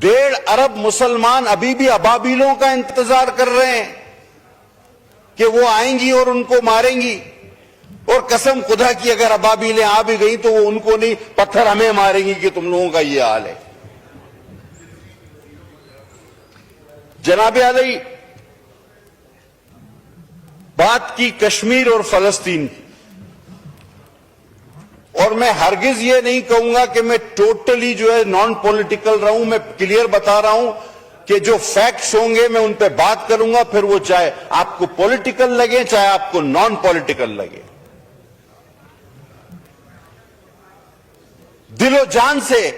1.5 ارب مسلمان ابھی بھی ابابیلوں کا انتظار کر رہے ہیں کہ وہ آئیں گی اور ان کو ماریں گی، اور قسم خدا کی اگر ابابیلیں آ بھی گئیں تو وہ ان کو نہیں، پتھر ہمیں ماریں گی کہ تم لوگوں کا یہ حال ہے۔ جناب علی، بات کی کشمیر اور فلسطین کی، اور میں ہرگز یہ نہیں کہوں گا کہ میں ٹوٹلی جو ہے نان پولیٹیکل رہوں، میں کلیئر بتا رہا ہوں کہ جو فیکٹس ہوں گے میں ان پہ بات کروں گا، پھر وہ چاہے آپ کو پولیٹیکل لگے چاہے آپ کو نان پولیٹیکل لگے۔ دل و جان سے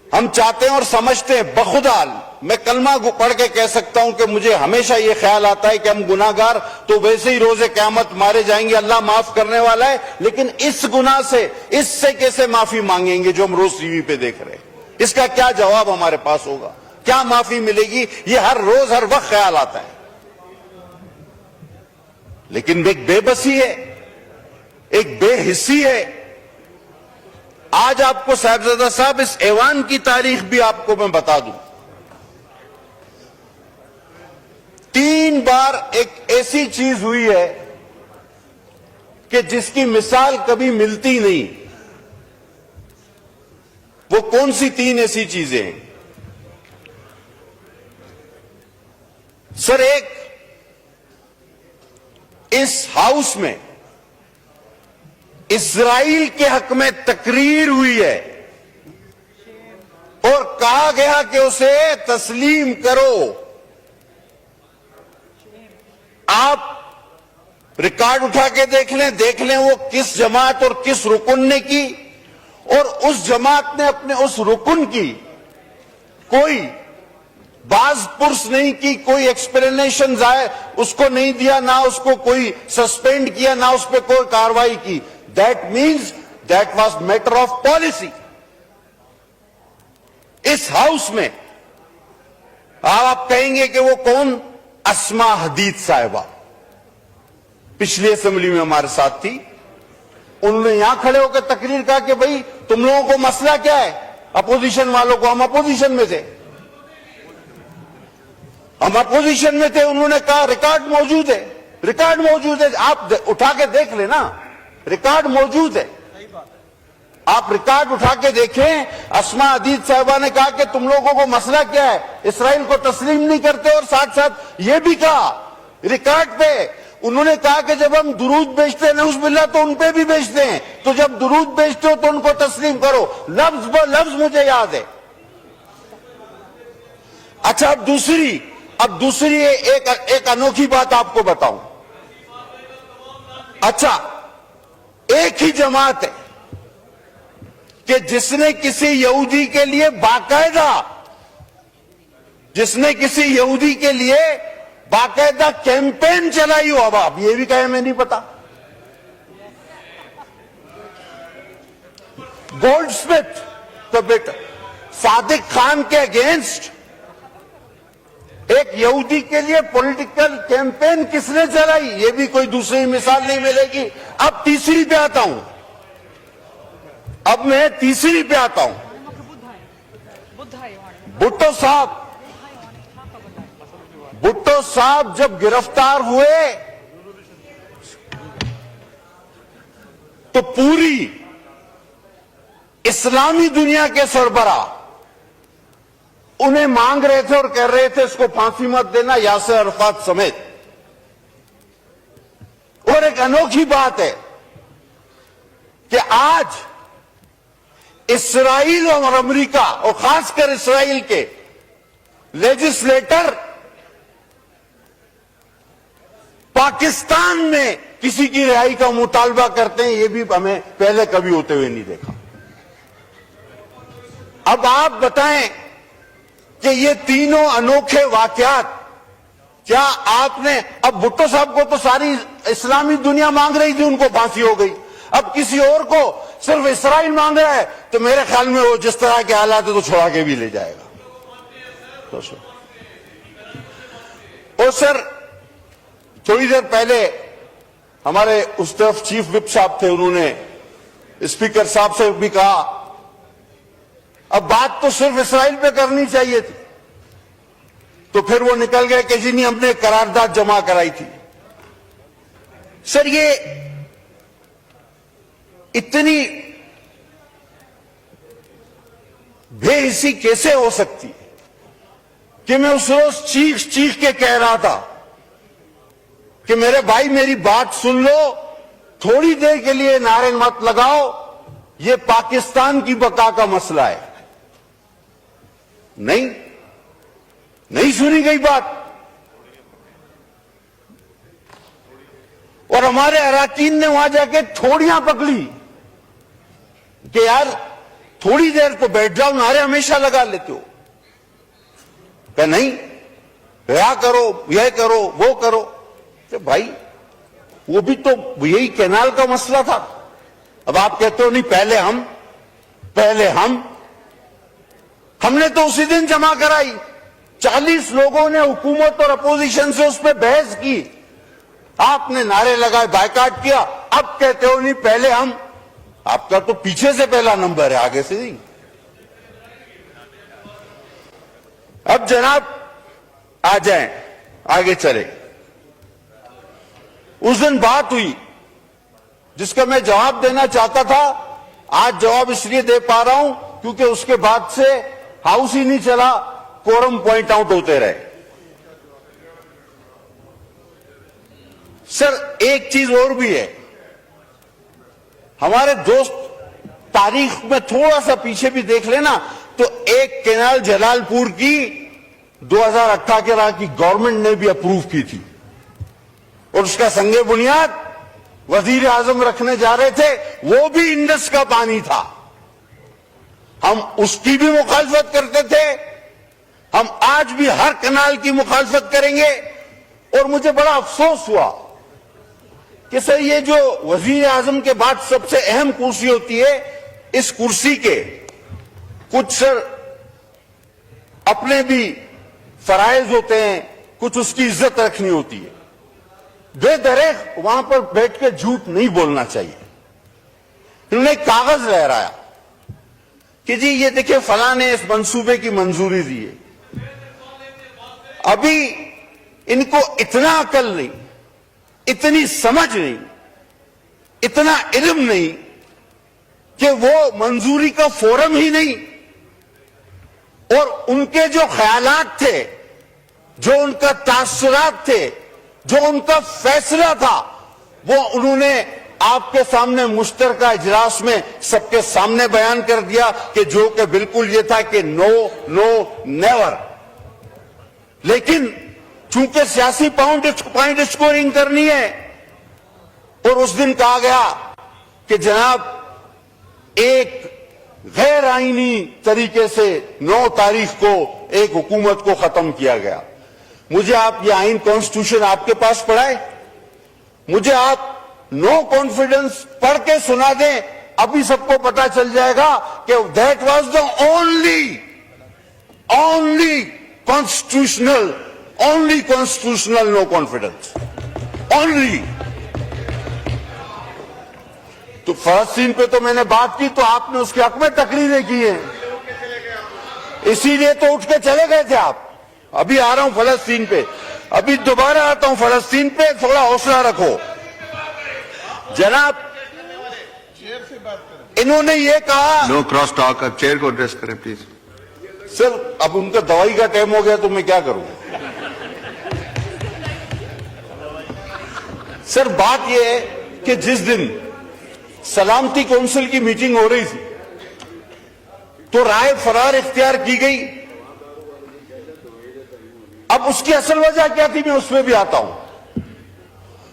ہم چاہتے ہیں اور سمجھتے ہیں، بخدا میں کلمہ پڑھ کے کہہ سکتا ہوں کہ مجھے ہمیشہ یہ خیال آتا ہے کہ ہم گناہگار تو ویسے ہی روز قیامت مارے جائیں گے، اللہ معاف کرنے والا ہے، لیکن اس گناہ سے، اس سے کیسے معافی مانگیں گے جو ہم روز ٹی وی پہ دیکھ رہے ہیں؟ اس کا کیا جواب ہمارے پاس ہوگا؟ کیا معافی ملے گی؟ یہ ہر روز ہر وقت خیال آتا ہے، لیکن ایک بے بسی ہے، ایک بے حسی ہے۔ آج آپ کو صاحبزادہ صاحب اس ایوان کی تاریخ بھی آپ کو میں بتا دوں۔ 3 بار ایک ایسی چیز ہوئی ہے کہ جس کی مثال کبھی ملتی نہیں۔ وہ کون سی 3 ایسی چیزیں ہیں؟ سر، ایک اس ہاؤس میں اسرائیل کے حق میں تقریر ہوئی ہے اور کہا گیا کہ اسے تسلیم کرو۔ آپ ریکارڈ اٹھا کے دیکھ لیں وہ کس جماعت اور کس رکن نے کی، اور اس جماعت نے اپنے اس رکن کی کوئی باز پرس نہیں کی، کوئی ایکسپلینیشن اس کو نہیں دیا، نہ اس کو کوئی سسپینڈ کیا، نہ اس پہ کوئی کاروائی کی۔ That means that was matter of policy۔ اس ہاؤس میں آپ کہیں گے کہ وہ کون؟ اسما حدید صاحبہ پچھلی اسمبلی میں ہمارے ساتھ تھی، انہوں نے یہاں کھڑے ہو کے تقریر کہا کہ بھئی تم لوگوں کو مسئلہ کیا ہے اپوزیشن والوں کو؟ ہم اپوزیشن میں تھے، ہم اپوزیشن میں تھے۔ انہوں نے کہا ریکارڈ موجود ہے، ریکارڈ موجود ہے، آپ اٹھا کے دیکھ لیں نا، ریکارڈ موجود ہے، آپ ریکارڈ اٹھا کے دیکھیں۔ اسما حدید صاحبہ نے کہا کہ تم لوگوں کو مسئلہ کیا ہے، اسرائیل کو تسلیم نہیں کرتے، اور ساتھ ساتھ یہ بھی کہا ریکارڈ پہ، انہوں نے کہا کہ جب ہم درود بیچتے ہیں نعوذ باللہ تو ان پہ بھی بیچتے ہیں، تو جب درود بیچتے ہو تو ان کو تسلیم کرو۔ لفظ ب لفظ مجھے یاد ہے۔ اچھا، اب دوسری ایک انوکھی بات آپ کو بتاؤں۔ اچھا، ایک ہی جماعت ہے کہ جس نے کسی یہودی کے لیے باقاعدہ کیمپین چلائی ہو۔ اب آپ یہ بھی کہیں میں نہیں پتا۔ گولڈ سمتھ تو بیٹا صادق خان کے اگینسٹ ایک یہودی کے لیے پولیٹیکل کیمپین کس نے چلائی؟ یہ بھی کوئی دوسری مثال نہیں ملے گی۔ اب تیسری پہ آتا ہوں، بھٹو صاحب جب گرفتار ہوئے تو پوری اسلامی دنیا کے سربراہ انہیں مانگ رہے تھے اور کہہ رہے تھے اس کو پھانسی مت دینا، یاسر عرفات سمیت۔ اور ایک انوکھی بات ہے کہ آج اسرائیل اور امریکہ، اور خاص کر اسرائیل کے لیجسلیٹر پاکستان میں کسی کی رہائی کا مطالبہ کرتے ہیں۔ یہ بھی ہمیں پہلے کبھی ہوتے ہوئے نہیں دیکھا۔ اب آپ بتائیں کہ یہ تینوں انوکھے واقعات، کیا آپ نے، اب بھٹو صاحب کو تو ساری اسلامی دنیا مانگ رہی تھی، ان کو پھانسی ہو گئی، اب کسی اور کو صرف اسرائیل مانگ رہا ہے، تو میرے خیال میں وہ جس طرح کے حالات ہے تو چھوڑا کے بھی لے جائے گا۔ اور سر، تھوڑی دیر پہلے ہمارے اس طرف چیف وپ صاحب تھے، انہوں نے اسپیکر صاحب سے بھی کہا اب بات تو صرف اسرائیل پہ کرنی چاہیے تھی، تو پھر وہ نکل گئے کہ جی نہیں ہم نے قرارداد جمع کرائی تھی۔ سر یہ اتنی بے حسی کیسے ہو سکتی کہ میں اس روز چیخ چیخ کے کہہ رہا تھا کہ میرے بھائی میری بات سن لو، تھوڑی دیر کے لیے نعرے مت لگاؤ، یہ پاکستان کی بقا کا مسئلہ ہے۔ نہیں سنی گئی بات، اور ہمارے اراکین نے وہاں جا کے تھوڑیاں پکڑی کہ یار تھوڑی دیر تو بیٹھ جاؤ، نعرے ہمیشہ لگا لیتے ہو۔ کہ نہیں رہا کرو، یہ کرو وہ کرو۔ کہ بھائی وہ بھی تو یہی کینال کا مسئلہ تھا۔ اب آپ کہتے ہو نہیں پہلے ہم نے تو اسی دن جمع کرائی، 40 لوگوں نے حکومت اور اپوزیشن سے اس پہ بحث کی، آپ نے نعرے لگائے، بائیکاٹ کیا، اب کہتے ہو نہیں پہلے ہم۔ آپ کا تو پیچھے سے پہلا نمبر ہے، آگے سے نہیں۔ اب جناب آ جائیں، آگے چلے۔ اس دن بات ہوئی جس کا میں جواب دینا چاہتا تھا، آج جواب اس لیے دے پا رہا ہوں کیونکہ اس کے بعد سے ہاؤس ہی نہیں چلا، کورم پوائنٹ آؤٹ ہوتے رہے۔ سر ایک چیز اور بھی ہے، ہمارے دوست تاریخ میں تھوڑا سا پیچھے بھی دیکھ لینا تو ایک کینال جلال پور کی 2018 کی گورنمنٹ نے بھی اپروو کی تھی، اور اس کا سنگ بنیاد وزیر اعظم رکھنے جا رہے تھے، وہ بھی انڈس کا پانی تھا۔ ہم اس کی بھی مخالفت کرتے تھے، ہم آج بھی ہر کنال کی مخالفت کریں گے۔ اور مجھے بڑا افسوس ہوا کہ سر یہ جو وزیر اعظم کے بعد سب سے اہم کرسی ہوتی ہے، اس کرسی کے کچھ سر اپنے بھی فرائض ہوتے ہیں، کچھ اس کی عزت رکھنی ہوتی ہے۔ بے دریغ وہاں پر بیٹھ کے جھوٹ نہیں بولنا چاہیے۔ انہوں نے ایک کاغذ لہرایا کہ جی یہ دیکھیں فلاں نے اس منصوبے کی منظوری دی ہے۔ ابھی ان کو اتنا عقل نہیں، اتنی سمجھ نہیں، اتنا علم نہیں کہ وہ منظوری کا فورم ہی نہیں، اور ان کے جو خیالات تھے، جو ان کا تاثرات تھے، جو ان کا فیصلہ تھا، وہ انہوں نے آپ کے سامنے مشترکہ اجلاس میں سب کے سامنے بیان کر دیا کہ جو کہ بالکل یہ تھا کہ نو نیور۔ لیکن چونکہ سیاسی پوائنٹ اسکورنگ کرنی ہے، اور اس دن کہا گیا کہ جناب ایک غیر آئینی طریقے سے 9 تاریخ کو ایک حکومت کو ختم کیا گیا۔ مجھے آپ یہ آئین کانسٹیٹیوشن آپ کے پاس پڑھائے، مجھے آپ نو کانفیڈنس پڑھ کے سنا دیں، ابھی سب کو پتا چل جائے گا کہ that was the only constitutional no confidence, only. تو فلسطین پہ تو میں نے بات کی تو آپ نے اس کے حق میں تقریریں کی ہیں، اسی لیے تو اٹھ کے چلے گئے تھے آپ۔ ابھی آ رہا ہوں فلسطین پہ، ابھی دوبارہ آتا ہوں فلسطین پہ، تھوڑا حوصلہ رکھو۔ جناب انہوں نے یہ کہا، نو کراس ٹاک، اب چیئر کو ایڈریس کریں پلیز۔ سر اب ان کا دوائی کا ٹائم ہو گیا تو میں کیا کروں۔ سر بات یہ ہے کہ جس دن سلامتی کونسل کی میٹنگ ہو رہی تھی تو رائے فرار اختیار کی گئی۔ اب اس کی اصل وجہ کیا تھی میں اس پہ بھی آتا ہوں۔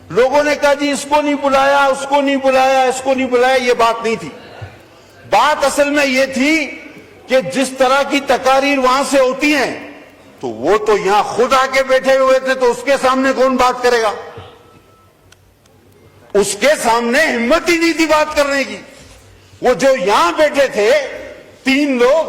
لوگوں نے کہا جی اس کو نہیں بلایا، اس کو نہیں بلایا، اس کو نہیں بلایا، یہ بات نہیں تھی۔ بات اصل میں یہ تھی کہ جس طرح کی تقاریر وہاں سے ہوتی ہیں تو وہ تو یہاں خود آ کے بیٹھے ہوئے تھے، تو اس کے سامنے کون بات کرے گا؟ اس کے سامنے ہمت ہی نہیں تھی بات کرنے کی۔ وہ جو یہاں بیٹھے تھے 3 لوگ،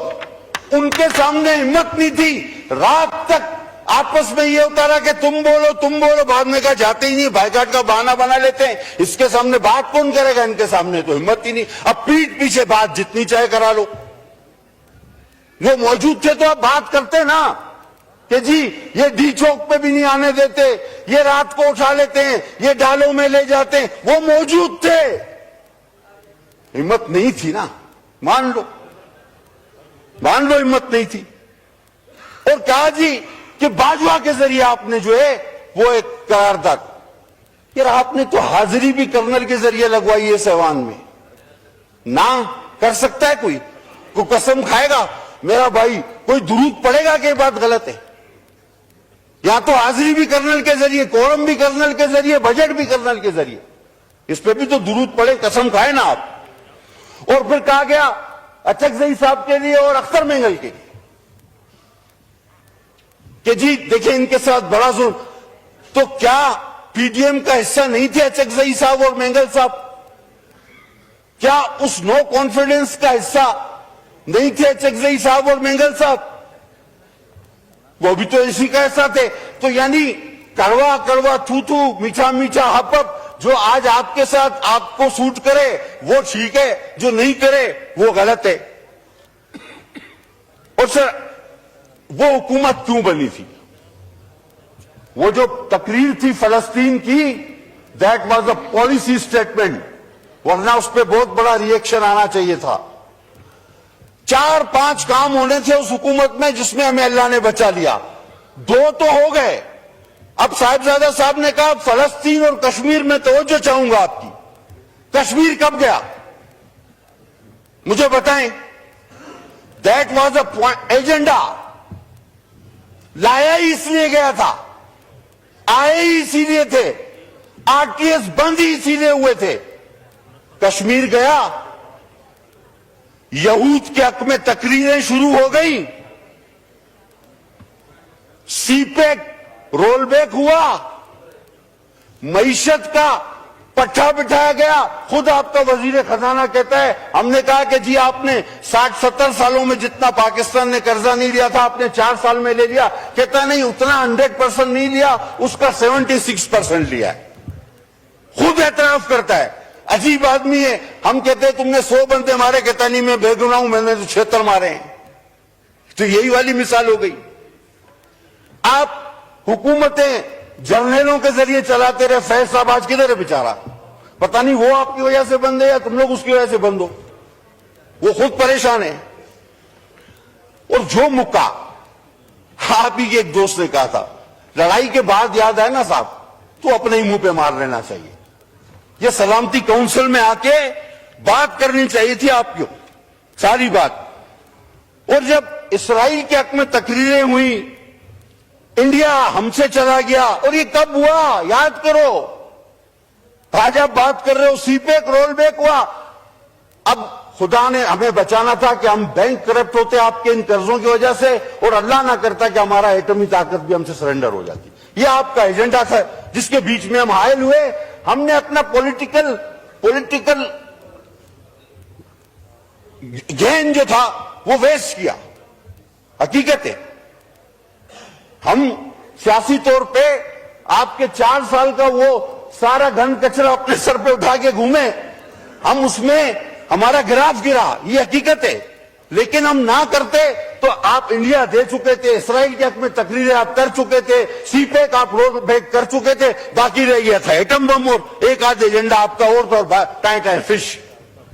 ان کے سامنے ہمت نہیں تھی۔ رات تک آپس میں یہ ہوتا رہا کہ تم بولو، بعد میں کہا جاتے ہی نہیں، بائیکاٹ کا بہانہ بنا لیتے ہیں، اس کے سامنے بات کون کرے گا؟ ان کے سامنے تو ہمت ہی نہیں۔ اب پیٹھ پیچھے بات جتنی چاہے کرا لو۔ وہ موجود تھے تو آپ بات کرتے نا کہ جی یہ ڈی چوک پہ بھی نہیں آنے دیتے, یہ رات کو اٹھا لیتے ہیں, یہ ڈالوں میں لے جاتے ہیں. وہ موجود تھے, ہمت نہیں تھی نا, مان لو ہمت نہیں تھی. اور کہا جی کہ باجوہ کے ذریعے آپ نے جو ہے وہ ایک قرارداد, یار آپ نے تو حاضری بھی کرنل کے ذریعے لگوائی ہے سیوان میں. نہ کر سکتا ہے کوئی قسم کھائے گا میرا بھائی, کوئی درود پڑے گا کہ یہ بات غلط ہے؟ یا تو حاضری بھی کرنل کے ذریعے, کورم بھی کرنل کے ذریعے, بجٹ بھی کرنل کے ذریعے, اس پہ بھی تو درود پڑے, قسم کھائے نا آپ. اور پھر کہا گیا اچکزئی صاحب کے لیے اور اختر مینگل کے لیے کہ جی دیکھیں ان کے ساتھ بڑا ظلم. تو کیا پی ڈی ایم کا حصہ نہیں تھے اچکزئی صاحب اور مینگل صاحب؟ کیا اس نو کانفیڈنس کا حصہ نہیں تھے اچکزئی صاحب اور مینگل صاحب؟ وہ بھی تو اسی کا حصہ تھے. تو یعنی کڑوا کڑوا تھو تھو میٹھا میٹھا ہپ ہپ, جو آج آپ کے ساتھ آپ کو سوٹ کرے وہ ٹھیک ہے, جو نہیں کرے وہ غلط ہے. اور سر وہ حکومت کیوں بنی تھی؟ وہ جو تقریر تھی فلسطین کی, that was a policy statement, ورنہ اس پہ بہت بڑا ریئیکشن آنا چاہیے تھا. 4-5 کام ہونے تھے اس حکومت میں جس میں ہمیں اللہ نے بچا لیا. 2 تو ہو گئے. اب صاحبزادہ صاحب نے کہا فلسطین اور کشمیر میں توجہ چاہوں گا آپ کی. کشمیر کب گیا مجھے بتائیں؟ That was a agenda. لایا ہی اس لیے گیا تھا, آئے ہی اسی لیے تھے, آر ٹی ایس بند ہی اسی لیے ہوئے تھے. کشمیر گیا, یہود کے حق میں تقریریں شروع ہو گئیں, سی پیک رول بیک ہوا, معیشت کا پٹھا بٹھایا گیا. خود آپ کا وزیر خزانہ کہتا ہے ہم نے کہا کہ جی آپ نے 60-70 سالوں میں جتنا پاکستان نے قرضہ نہیں لیا تھا آپ نے 4 سال میں لے لیا. کہتا نہیں, اتنا 100% نہیں لیا, اس کا 76% لیا ہے. خود اعتراف کرتا ہے. عجیب آدمی ہے. ہم کہتے ہیں تم نے 100 بندے مارے, کہتا نہیں میں بے گناہ ہوں, میں نے تو 76 مارے ہیں. تو یہی والی مثال ہو گئی. آپ حکومتیں جرنیلوں کے ذریعے چلاتے رہے. فیض صاحب آج کدھر ہے بیچارہ؟ پتہ نہیں وہ آپ کی وجہ سے بند ہے یا تم لوگ اس کی وجہ سے بند ہو, وہ خود پریشان ہے. اور جو مکہ آپ ہی کے ایک دوست نے کہا تھا, لڑائی کے بعد یاد آئے نا صاحب تو اپنے ہی منہ پہ مار لینا چاہیے. یہ سلامتی کونسل میں آ کے بات کرنی چاہیے تھی آپ کو ساری بات. اور جب اسرائیل کے حق میں تقریریں ہوئی, انڈیا ہم سے چلا گیا, اور یہ کب ہوا یاد کرو. آج آپ بات کر رہے ہو سی پیک رول بیک ہوا. اب خدا نے ہمیں بچانا تھا کہ ہم بینک کرپٹ ہوتے آپ کے ان قرضوں کی وجہ سے, اور اللہ نہ کرتا کہ ہمارا ایٹمی طاقت بھی ہم سے سرنڈر ہو جاتی. یہ آپ کا ایجنڈا تھا جس کے بیچ میں ہم حائل ہوئے. ہم نے اپنا پولیٹیکل گین جو تھا وہ ویسٹ کیا. حقیقت ہے ہم سیاسی طور پہ آپ کے 4 سال کا وہ سارا گھن کچرا اپنے سر پہ اٹھا کے گھومے, ہم اس میں ہمارا گراف گرا, یہ حقیقت ہے. لیکن ہم نہ کرتے تو آپ انڈیا دے چکے تھے, اسرائیل کے حق میں تقریریں آپ کر چکے تھے, سی پیک آپ رول بیک کر چکے تھے, باقی رہ گیا تھا ایٹم بم اور ایک آدھ ایجنڈا آپ کا اور ٹائم فش.